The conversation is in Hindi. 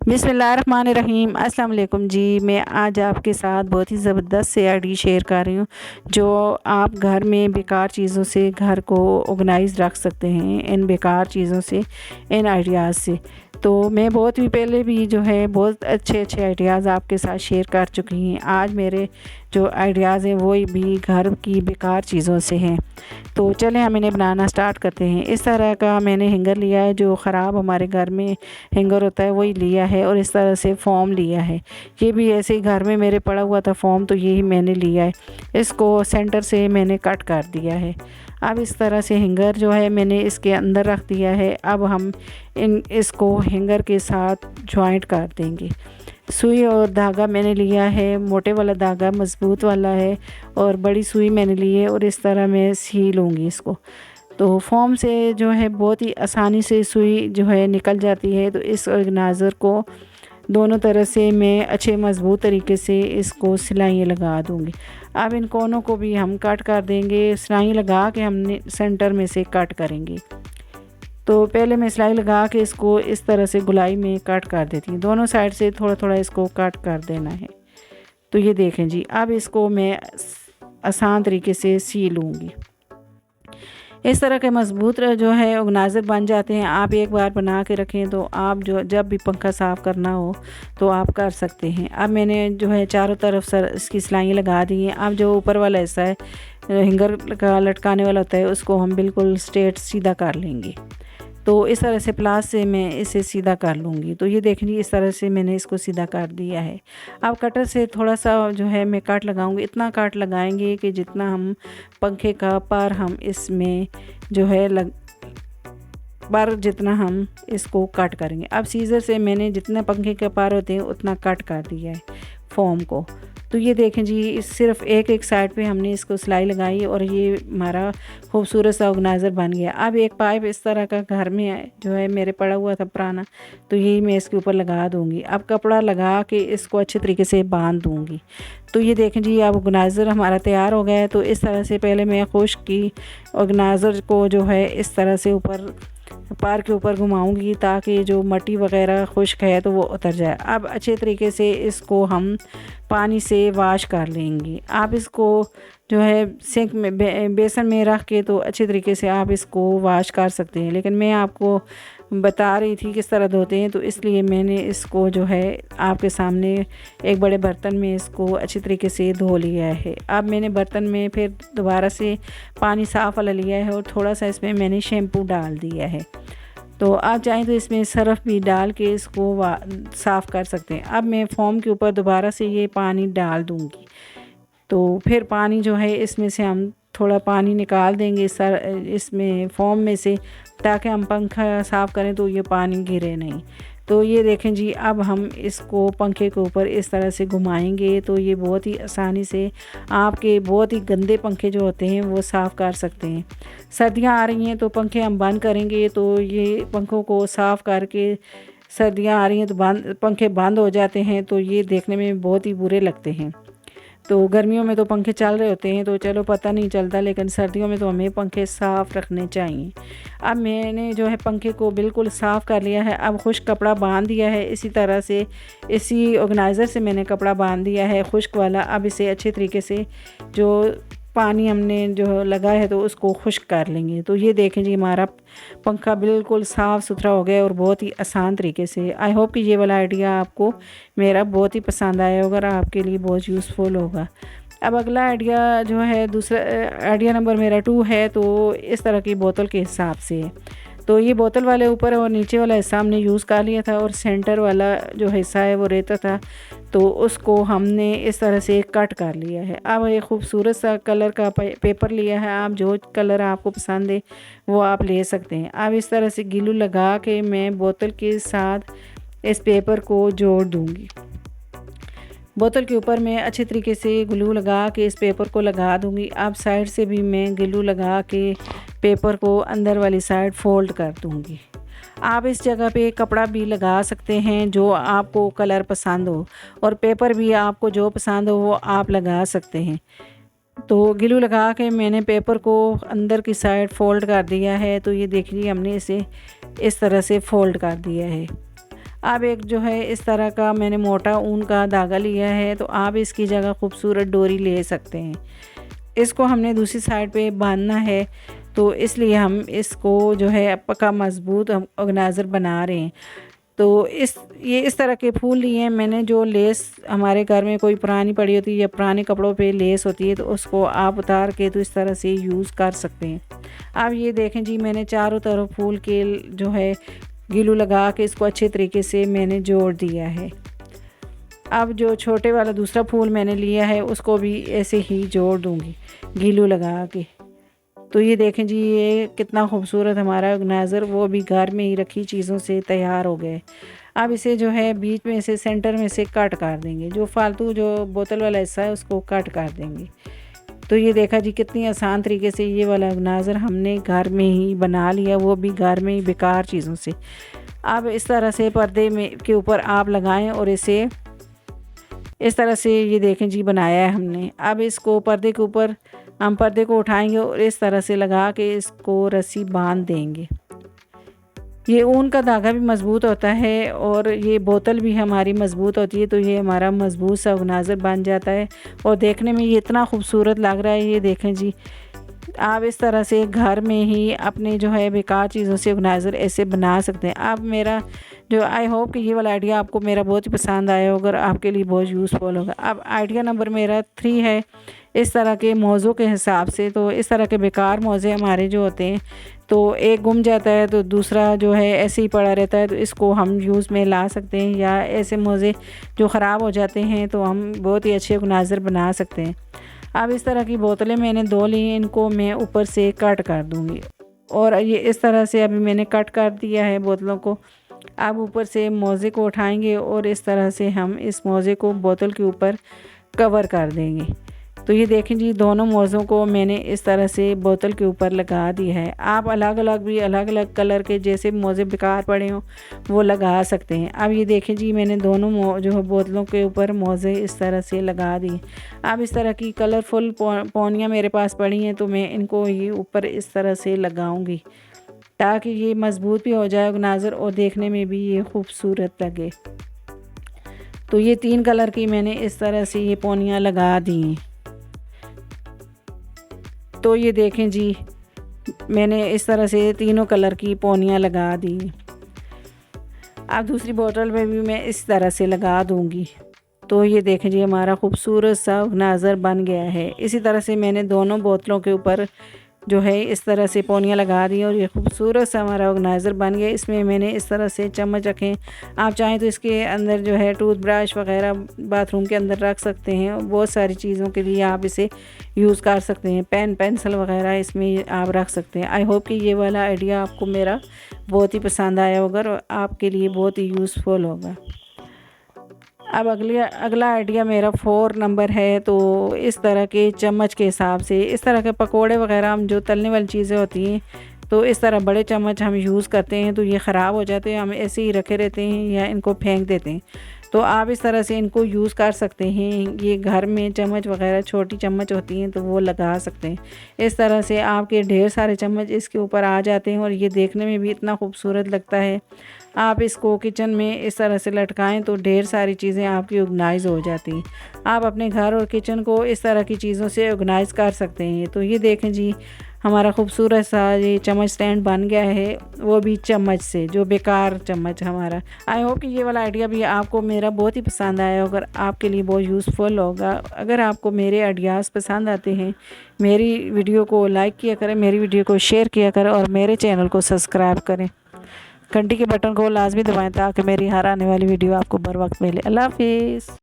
बिस्मिल्लाहिर्रहमानिर्रहीम। अस्सलाम वालेकुम जी। मैं आज आपके साथ बहुत ही ज़बरदस्त से आइडिया शेयर कर रही हूँ जो आप घर में बेकार चीज़ों से घर को ऑर्गेनाइज रख सकते हैं, इन बेकार चीज़ों से, इन आइडियाज़ से। तो मैं बहुत ही पहले भी जो है बहुत अच्छे अच्छे आइडियाज़ आपके साथ शेयर कर चुकी हैं। आज मेरे जो आइडियाज़ हैं वो भी घर की बेकार चीज़ों से हैं। तो चलें हम इन्हें बनाना स्टार्ट करते हैं। इस तरह का मैंने हैंगर लिया है, जो ख़राब हमारे घर में हैंगर होता है वही लिया है, और इस तरह से फॉर्म लिया है। ये भी ऐसे ही घर में मेरे पड़ा हुआ था फॉर्म, तो यही मैंने लिया है। इसको सेंटर से मैंने कट कर दिया है। अब इस तरह से हैंगर जो है मैंने इसके अंदर रख दिया है। अब हम इसको हैंगर के साथ जॉइंट कर देंगे। सुई और धागा मैंने लिया है, मोटे वाला धागा मज़बूत वाला है, और बड़ी सुई मैंने ली है, और इस तरह मैं सी लूँगी इसको। तो फॉर्म से जो है बहुत ही आसानी से सुई जो है निकल जाती है। तो इस ऑर्गेनाइज़र को दोनों तरफ से मैं अच्छे मज़बूत तरीके से इसको सिलाइयाँ लगा दूँगी। अब इन कोनों को भी हम कट कर देंगे। सिलाई लगा के हमने सेंटर में से कट करेंगे। तो पहले मैं सिलाई लगा के इसको इस तरह से गुलाई में कट कर देती हूँ। दोनों साइड से थोड़ा थोड़ा इसको कट कर देना है। तो ये देखें जी, अब इसको मैं आसान तरीके से सी लूँगी। इस तरह के मज़बूत जो है ऑर्गेनाइज़र बन जाते हैं। आप एक बार बना के रखें तो आप जो जब भी पंखा साफ़ करना हो तो आप कर सकते हैं। अब मैंने जो है चारों तरफ सर इसकी सिलाइयाँ लगा दी हैं। अब जो ऊपर वाला हिस्सा है हैंगर का लटकाने वाला होता है, उसको हम बिल्कुल स्ट्रेट सीधा कर लेंगे। तो इस तरह से प्लास से मैं इसे सीधा कर लूँगी। तो ये देखिए इस तरह से मैंने इसको सीधा कर दिया है। अब कटर से थोड़ा सा जो है मैं काट लगाऊंगी। इतना काट लगाएंगे कि जितना हम पंखे का पर हम इसमें जो है पर जितना हम इसको कट करेंगे। अब सीज़र से मैंने जितना पंखे के पार होते हैं उतना कट कर दिया है फॉर्म को। तो ये देखें जी, सिर्फ एक एक साइड पे हमने इसको सिलाई लगाई और ये हमारा खूबसूरत सा ऑर्गेनाइज़र बन गया। अब एक पाइप इस तरह का घर में जो है मेरे पड़ा हुआ था पुराना, तो यही मैं इसके ऊपर लगा दूँगी। अब कपड़ा लगा के इसको अच्छे तरीके से बांध दूँगी। तो ये देखें जी, अब ऑर्गेनाइज़र हमारा तैयार हो गया है। तो इस तरह से पहले मैं खुश्क की ऑर्गेनाइज़र को जो है इस तरह से ऊपर पार के ऊपर घुमाऊंगी ताकि जो मट्टी वगैरह खुश्क है तो वो उतर जाए। अब अच्छे तरीके से इसको हम पानी से वाश कर लेंगे। आप इसको जो है सिंक में बेसन में रख के तो अच्छे तरीके से आप इसको वाश कर सकते हैं, लेकिन मैं आपको बता रही थी किस तरह धोते हैं, तो इसलिए मैंने इसको जो है आपके सामने एक बड़े बर्तन में इसको अच्छी तरीके से धो लिया है। अब मैंने बर्तन में फिर दोबारा से पानी साफ़ वाला लिया है और थोड़ा सा इसमें मैंने शैम्पू डाल दिया है। तो आप चाहें तो इसमें सर्फ़ भी डाल के इसको साफ़ कर सकते हैं। अब मैं फॉर्म के ऊपर दोबारा से ये पानी डाल दूँगी। तो फिर पानी जो है इसमें से हम थोड़ा पानी निकाल देंगे इसमें फॉर्म में से, ताकि हम पंखा साफ़ करें तो ये पानी गिरे नहीं। तो ये देखें जी, अब हम इसको पंखे के ऊपर इस तरह से घुमाएंगे तो ये बहुत ही आसानी से आपके बहुत ही गंदे पंखे जो होते हैं वो साफ़ कर सकते हैं। सर्दियाँ आ रही हैं तो पंखे हम बंद करेंगे तो ये पंखों को साफ़ करके, सर्दियाँ आ रही हैं तो पंखे बंद हो जाते हैं, तो ये देखने में बहुत ही बुरे लगते हैं। तो गर्मियों में तो पंखे चल रहे होते हैं तो चलो पता नहीं चलता, लेकिन सर्दियों में तो हमें पंखे साफ़ रखने चाहिए। अब मैंने जो है पंखे को बिल्कुल साफ़ कर लिया है। अब खुश्क कपड़ा बांध दिया है। इसी तरह से इसी ऑर्गेनाइज़र से मैंने कपड़ा बांध दिया है खुश्क वाला। अब इसे अच्छे तरीके से जो पानी हमने जो लगाया है तो उसको खुश्क कर लेंगे। तो ये देखें जी, हमारा पंखा बिल्कुल साफ़ सुथरा हो गया और बहुत ही आसान तरीके से। आई होप कि ये वाला आइडिया आपको मेरा बहुत ही पसंद आया होगा और आपके लिए बहुत यूज़फुल होगा। अब अगला आइडिया जो है, दूसरा आइडिया नंबर मेरा 2 है। तो इस तरह की बोतल के हिसाब से है। तो ये बोतल वाले ऊपर और नीचे वाला हिस्सा हमने यूज़ कर लिया था और सेंटर वाला जो हिस्सा है वो रहता था, तो उसको हमने इस तरह से कट कर लिया है। अब ये खूबसूरत सा कलर का पेपर लिया है। आप जो कलर आपको पसंद है वो आप ले सकते हैं। अब इस तरह से ग्लू लगा के मैं बोतल के साथ इस पेपर को जोड़ दूँगी। बोतल के ऊपर मैं अच्छे तरीके से ग्लू लगा के इस पेपर को लगा दूंगी। अब साइड से भी मैं ग्लू लगा के पेपर को अंदर वाली साइड फोल्ड कर दूंगी। आप इस जगह पे कपड़ा भी लगा सकते हैं जो आपको कलर पसंद हो, और पेपर भी आपको जो पसंद हो वो आप लगा सकते हैं। तो ग्लू लगा के मैंने पेपर को अंदर की साइड फोल्ड कर दिया है। तो ये देखिए हमने इसे इस तरह से फोल्ड कर दिया है। अब एक जो है इस तरह का मैंने मोटा ऊन का धागा लिया है, तो आप इसकी जगह खूबसूरत डोरी ले सकते हैं। इसको हमने दूसरी साइड पे बांधना है, तो इसलिए हम इसको जो है पक्का मज़बूत हम ऑर्गेनाइज़र बना रहे हैं। तो ये इस तरह के फूल लिए हैं मैंने। जो लेस हमारे घर में कोई पुरानी पड़ी होती है या पुराने कपड़ों पे लेस होती है, तो उसको आप उतार के तो इस तरह से यूज़ कर सकते हैं। अब ये देखें जी, मैंने चारों तरफ फूल के जो है ग्लू लगा के इसको अच्छे तरीके से मैंने जोड़ दिया है। अब जो छोटे वाला दूसरा फूल मैंने लिया है उसको भी ऐसे ही जोड़ दूँगी ग्लू लगा के। तो ये देखें जी, ये कितना खूबसूरत हमारा ऑर्गेनाइज़र वो भी घर में ही रखी चीज़ों से तैयार हो गए। अब इसे जो है बीच में से सेंटर में से कट कर देंगे, जो फालतू जो बोतल वाला हिस्सा है उसको कट कर देंगे। तो ये देखा जी, कितनी आसान तरीके से ये वाला ऑर्गेनाइज़र हमने घर में ही बना लिया, वो भी घर में ही बेकार चीज़ों से। अब इस तरह से पर्दे में के ऊपर आप लगाएं और इसे इस तरह से ये देखें जी बनाया है हमने। अब इसको पर्दे के ऊपर हम पर्दे को उठाएंगे और इस तरह से लगा के इसको रस्सी बांध देंगे। ये ऊन का धागा भी मज़बूत होता है और ये बोतल भी हमारी मज़बूत होती है, तो ये हमारा मज़बूत सा ऑर्गेनाइज़र बन जाता है और देखने में ये इतना खूबसूरत लग रहा है। ये देखें जी, आप इस तरह से घर में ही अपने जो है बेकार चीज़ों से ऑर्गेनाइज़र ऐसे बना सकते हैं। अब मेरा जो आई होप कि ये वाला आइडिया आपको मेरा बहुत ही पसंद आया होगा और आपके लिए बहुत यूज़फुल होगा। अब आइडिया नंबर मेरा 3 है, इस तरह के मौज़ों के हिसाब से। तो इस तरह के बेकार मौज़े हमारे जो होते हैं, तो एक गुम जाता है तो दूसरा जो है ऐसे ही पड़ा रहता है, तो इसको हम यूज़ में ला सकते हैं। या ऐसे मौज़े जो ख़राब हो जाते हैं तो हम बहुत ही अच्छे ऑर्गेनाइज़र बना सकते हैं। अब इस तरह की बोतलें मैंने 2 ली हैं, इनको मैं ऊपर से कट कर दूँगी और ये इस तरह से अभी मैंने कट कर दिया है बोतलों को। अब ऊपर से मोज़े को उठाएंगे और इस तरह से हम इस मोज़े को बोतल के ऊपर कवर कर देंगे। तो ये देखें जी, दोनों मोज़ों को मैंने इस तरह से बोतल के ऊपर लगा दिया है। आप अलग अलग कलर के जैसे मोज़े बेकार पड़े हों वो लगा सकते हैं। अब ये देखें जी, मैंने दोनों जो बोतलों के ऊपर मोज़े इस तरह से लगा दिए। अब इस तरह की कलरफुल पौनियाँ मेरे पास पड़ी हैं, तो मैं इनको ये ऊपर इस तरह से लगाऊंगी ताकि ये मज़बूत भी हो जाए ऑर्गेनाइज़र और देखने में भी ये खूबसूरत लगे। तो ये 3 कलर की मैंने इस तरह से ये पौनियाँ लगा दी हैं। तो ये देखें जी, मैंने इस तरह से तीनों कलर की पौनियाँ लगा दी। अब दूसरी बोतल में भी मैं इस तरह से लगा दूंगी। तो ये देखें जी, हमारा खूबसूरत सा ऑर्गेनाइज़र बन गया है। इसी तरह से मैंने दोनों बोतलों के ऊपर जो है इस तरह से पौनियाँ लगा दी और ये खूबसूरत सा हमारा ऑर्गेनाइज़र बन गया। इसमें मैंने इस तरह से चम्मच रखें, आप चाहें तो इसके अंदर जो है टूथब्रश वगैरह बाथरूम के अंदर रख सकते हैं। बहुत सारी चीज़ों के लिए आप इसे यूज़ कर सकते हैं, पेन पेंसिल वगैरह इसमें आप रख सकते हैं। आई होप कि ये वाला आइडिया आपको मेरा बहुत ही पसंद आया होगा और आपके लिए बहुत ही यूज़फुल होगा। अब अगला आइडिया मेरा 4 नंबर है। तो इस तरह के चम्मच के हिसाब से, इस तरह के पकोड़े वगैरह हम जो तलने वाली चीज़ें होती हैं, तो इस तरह बड़े चम्मच हम यूज़ करते हैं तो ये ख़राब हो जाते हैं, हम ऐसे ही रखे रहते हैं या इनको फेंक देते हैं। तो आप इस तरह से इनको यूज़ कर सकते हैं। ये घर में चम्मच वगैरह छोटी चम्मच होती हैं तो वो लगा सकते हैं। इस तरह से आपके ढेर सारे चम्मच इसके ऊपर आ जाते हैं और ये देखने में भी इतना खूबसूरत लगता है। आप इसको किचन में इस तरह से लटकाएं तो ढेर सारी चीज़ें आपकी ऑर्गेनाइज़ हो जाती हैं। आप अपने घर और किचन को इस तरह की चीज़ों से ऑर्गेनाइज़ कर सकते हैं। तो ये देखें जी, हमारा खूबसूरत सा ये चम्मच स्टैंड बन गया है, वो भी चम्मच से, जो बेकार चम्मच हमारा। आई होप कि ये वाला आइडिया भी आपको मेरा बहुत ही पसंद आया होगा, आपके लिए बहुत यूज़फुल होगा। अगर आपको मेरे आइडियाज़ पसंद आते हैं, मेरी वीडियो को लाइक किया करें, मेरी वीडियो को शेयर किया करें और मेरे चैनल को सब्सक्राइब करें। घंटी के बटन को लाजमी दबाएं ताकि मेरी हर आने वाली वीडियो आपको बर वक्त मिले। अल्लाह हाफिज़।